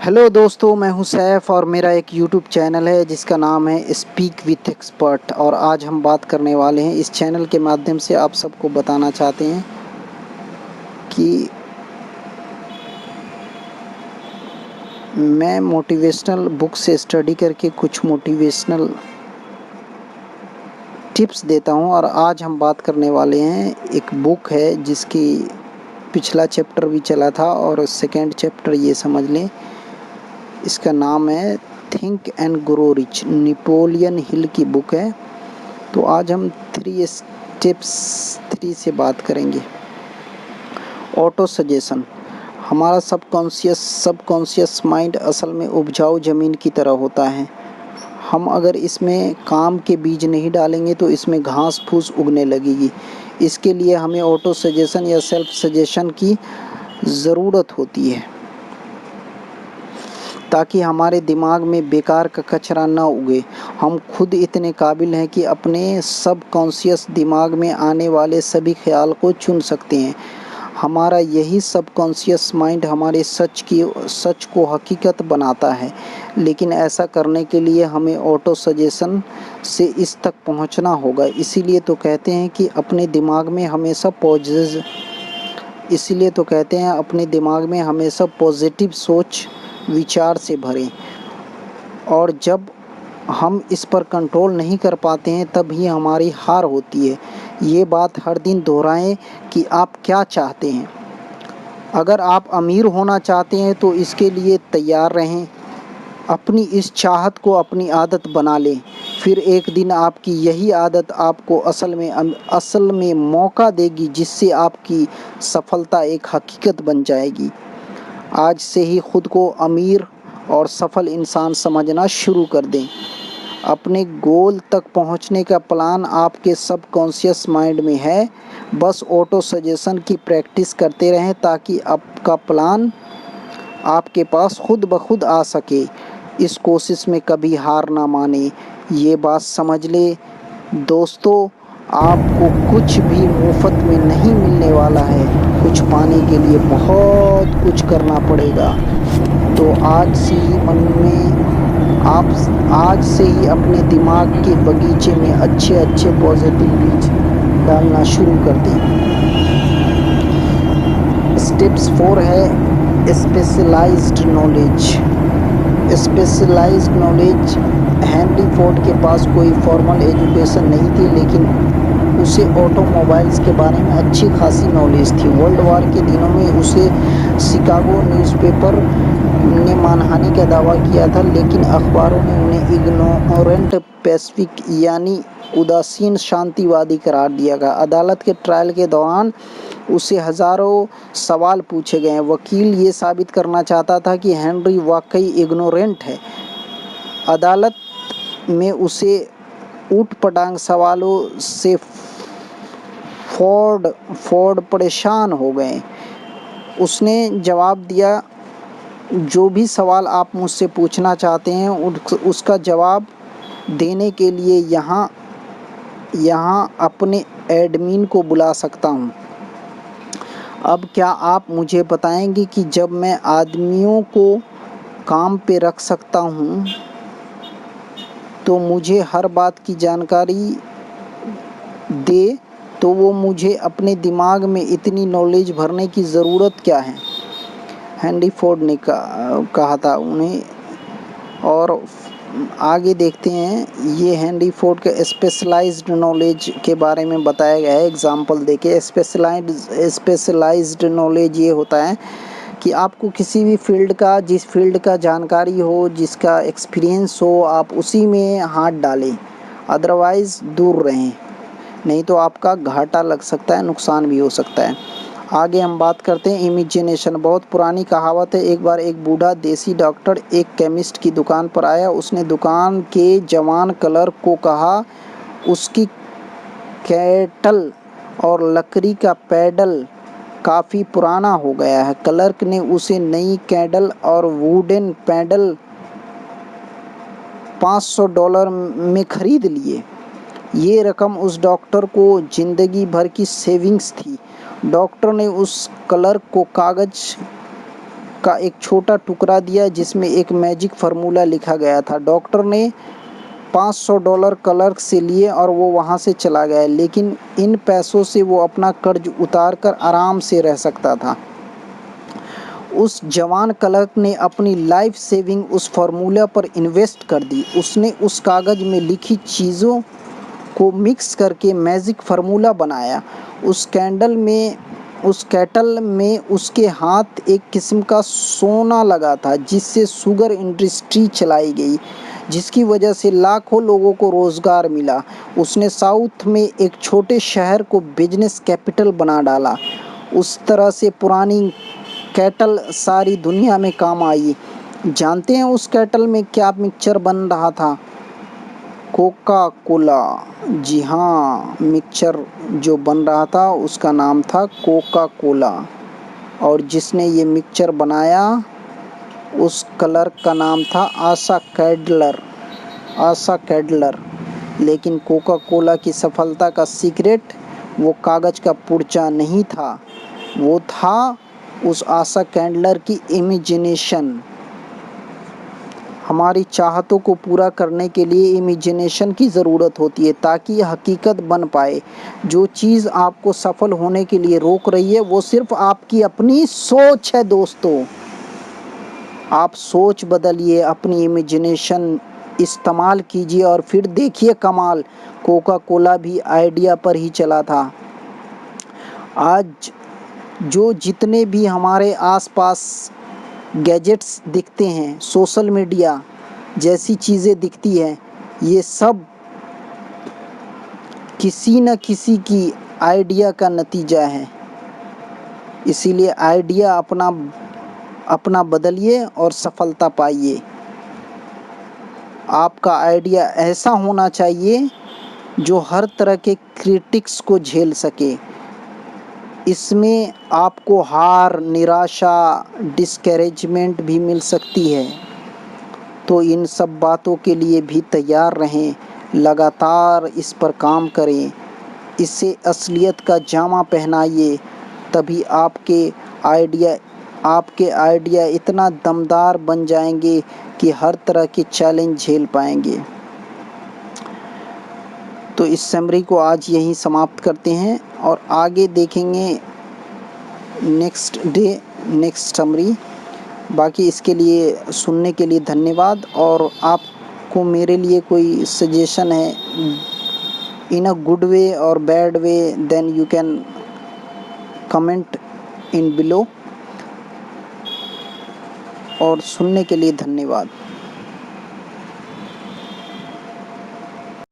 Hello दोस्तों, मैं हूं सैफ और मेरा एक यूट्यूब चैनल है जिसका नाम है स्पीक विथ एक्सपर्ट। और आज हम बात करने वाले हैं, इस चैनल के माध्यम से आप सबको बताना चाहते हैं कि मैं मोटिवेशनल बुक से स्टडी करके कुछ मोटिवेशनल टिप्स देता हूं। और आज हम बात करने वाले हैं, एक बुक है जिसकी पिछला चैप्टर भी चला था और सेकेंड चैप्टर ये समझ लें, इसका नाम है think and grow rich, Napoleon Hill की बुक है। तो आज हम 3 स्टेप्स 3 से बात करेंगे। Auto suggestion. हमारा सबकॉन्शियस माइंड असल में उपजाऊ ज़मीन की तरह होता है। हम अगर इसमें काम के बीज नहीं डालेंगे तो इसमें घास फूस उगने लगेगी। इसके लिए हमें ऑटो सजेशन या सेल्फ सजेशन की ज़रूरत होती है, ताकि हमारे दिमाग में बेकार का कचरा ना उगे। हम खुद इतने काबिल हैं कि अपने सबकॉन्शियस दिमाग में आने वाले सभी ख्याल को चुन सकते हैं। हमारा यही सबकॉन्शियस माइंड हमारे सच को हकीकत बनाता है। लेकिन ऐसा करने के लिए हमें ऑटो सजेशन से इस तक पहुंचना होगा। इसीलिए तो कहते हैं कि अपने दिमाग में हमेशा पॉजिटिव सोच विचार से भरें। और जब हम इस पर कंट्रोल नहीं कर पाते हैं तब ही हमारी हार होती है। ये बात हर दिन दोहराएं कि आप क्या चाहते हैं। अगर आप अमीर होना चाहते हैं तो इसके लिए तैयार रहें। अपनी इस चाहत को अपनी आदत बना लें। फिर एक दिन आपकी यही आदत आपको असल में मौका देगी, जिससे आपकी सफलता एक हकीकत बन जाएगी। आज से ही खुद को अमीर और सफल इंसान समझना शुरू कर दें। अपने गोल तक पहुंचने का प्लान आपके सबकॉन्शियस माइंड में है। बस ऑटो सजेशन की प्रैक्टिस करते रहें ताकि आपका प्लान आपके पास खुद ब खुद आ सके। इस कोशिश में कभी हार ना माने। ये बात समझ ले दोस्तों, आपको कुछ भी मुफ्त में नहीं मिलने वाला है। कुछ पाने के लिए बहुत कुछ करना पड़ेगा। तो आज से ही अपने दिमाग के बगीचे में अच्छे पॉजिटिव बीज डालना शुरू कर दें। स्टेप्स 4 है स्पेशलाइज्ड नॉलेज। हेनरी फोर्ड के पास कोई फॉर्मल एजुकेशन नहीं थी, लेकिन उसे ऑटोमोबाइल्स के बारे में अच्छी खासी नॉलेज थी। वर्ल्ड वॉर के दिनों में उसे शिकागो न्यूज़पेपर ने मानहानि का दावा किया था, लेकिन अखबारों ने उन्हें इग्नोरेंट पैसिफिक यानी उदासीन शांतिवादी करार दिया गया। अदालत के ट्रायल के दौरान उसे हजारों सवाल पूछे गए। वकील ये साबित करना चाहता था कि हेनरी वाकई इग्नोरेंट है। अदालत में उसे ऊटपटांग सवालों से फोर्ड परेशान हो गए। उसने जवाब दिया, जो भी सवाल आप मुझसे पूछना चाहते हैं उसका जवाब देने के लिए यहाँ अपने एडमिन को बुला सकता हूँ। अब क्या आप मुझे बताएंगे कि जब मैं आदमियों को काम पे रख सकता हूँ तो मुझे हर बात की जानकारी दे, तो वो मुझे अपने दिमाग में इतनी नॉलेज भरने की ज़रूरत क्या है? हेनरी फोर्ड ने कहा था उन्हें। और आगे देखते हैं, ये हेनरी फोर्ड के स्पेशलाइज्ड नॉलेज के बारे में बताया गया है। एग्जाम्पल देके, स्पेशलाइज्ड नॉलेज ये होता है कि आपको किसी भी जिस फील्ड का जानकारी हो, जिसका एक्सपीरियंस हो, आप उसी में हाथ डालें। अदरवाइज़ दूर रहें, नहीं तो आपका घाटा लग सकता है, नुकसान भी हो सकता है। आगे हम बात करते हैं इमेजिनेशन। बहुत पुरानी कहावत है। एक बार एक बूढ़ा देसी डॉक्टर एक केमिस्ट की दुकान पर आया। उसने दुकान के जवान क्लर्क को कहा, उसकी केटल और लकड़ी का पैडल काफ़ी पुराना हो गया है। क्लर्क ने उसे नई केटल और वुडन पैडल $500 में खरीद लिए। ये रकम उस डॉक्टर को जिंदगी भर की सेविंग्स थी। डॉक्टर ने उस क्लर्क को कागज का एक छोटा टुकड़ा दिया जिसमें एक मैजिक फार्मूला लिखा गया था। डॉक्टर ने $500 क्लर्क से लिए और वो वहाँ से चला गया, लेकिन इन पैसों से वो अपना कर्ज उतार कर आराम से रह सकता था। उस जवान क्लर्क ने अपनी लाइफ सेविंग उस फार्मूला पर इन्वेस्ट कर दी। उसने उस कागज़ में लिखी चीज़ों को मिक्स करके मैजिक फार्मूला बनाया। उस केटल में उसके हाथ एक किस्म का सोना लगा था जिससे शुगर इंडस्ट्री चलाई गई, जिसकी वजह से लाखों लोगों को रोज़गार मिला। उसने साउथ में एक छोटे शहर को बिजनेस कैपिटल बना डाला। उस तरह से पुरानी केटल सारी दुनिया में काम आई। जानते हैं उस केटल में क्या मिक्सचर बन रहा था? Coca Cola. जी हाँ, मिक्सचर जो बन रहा था उसका नाम था कोका कोला। और जिसने ये मिक्सचर बनाया उस क्लर्क का नाम था आशा कैडलर। लेकिन कोका कोला की सफलता का सीक्रेट वो कागज़ का पुर्जा नहीं था, वो था उस आशा कैडलर की इमेजिनेशन। हमारी चाहतों को पूरा करने के लिए इमेजिनेशन की ज़रूरत होती है ताकि यह हकीकत बन पाए। जो चीज़ आपको सफल होने के लिए रोक रही है वो सिर्फ आपकी अपनी सोच है दोस्तों। आप सोच बदलिए, अपनी इमेजिनेशन इस्तेमाल कीजिए और फिर देखिए कमाल। कोका कोला भी आइडिया पर ही चला था। आज जो जितने भी हमारे आसपास गैजेट्स दिखते हैं, सोशल मीडिया जैसी चीज़ें दिखती हैं, ये सब किसी न किसी की आइडिया का नतीजा है। इसीलिए आइडिया अपना बदलिए और सफलता पाइए। आपका आइडिया ऐसा होना चाहिए जो हर तरह के क्रिटिक्स को झेल सके। इसमें आपको हार, निराशा, डिस्करेजमेंट भी मिल सकती है, तो इन सब बातों के लिए भी तैयार रहें। लगातार इस पर काम करें, इसे असलियत का जामा पहनाइए, तभी आपके आइडिया इतना दमदार बन जाएंगे कि हर तरह के चैलेंज झेल पाएंगे। तो इस समरी को आज यहीं समाप्त करते हैं और आगे देखेंगे नेक्स्ट समरी। बाकी इसके लिए सुनने के लिए धन्यवाद। और आपको मेरे लिए कोई सजेशन है इन अ गुड वे और bad way, then you can comment in below. और सुनने के लिए धन्यवाद।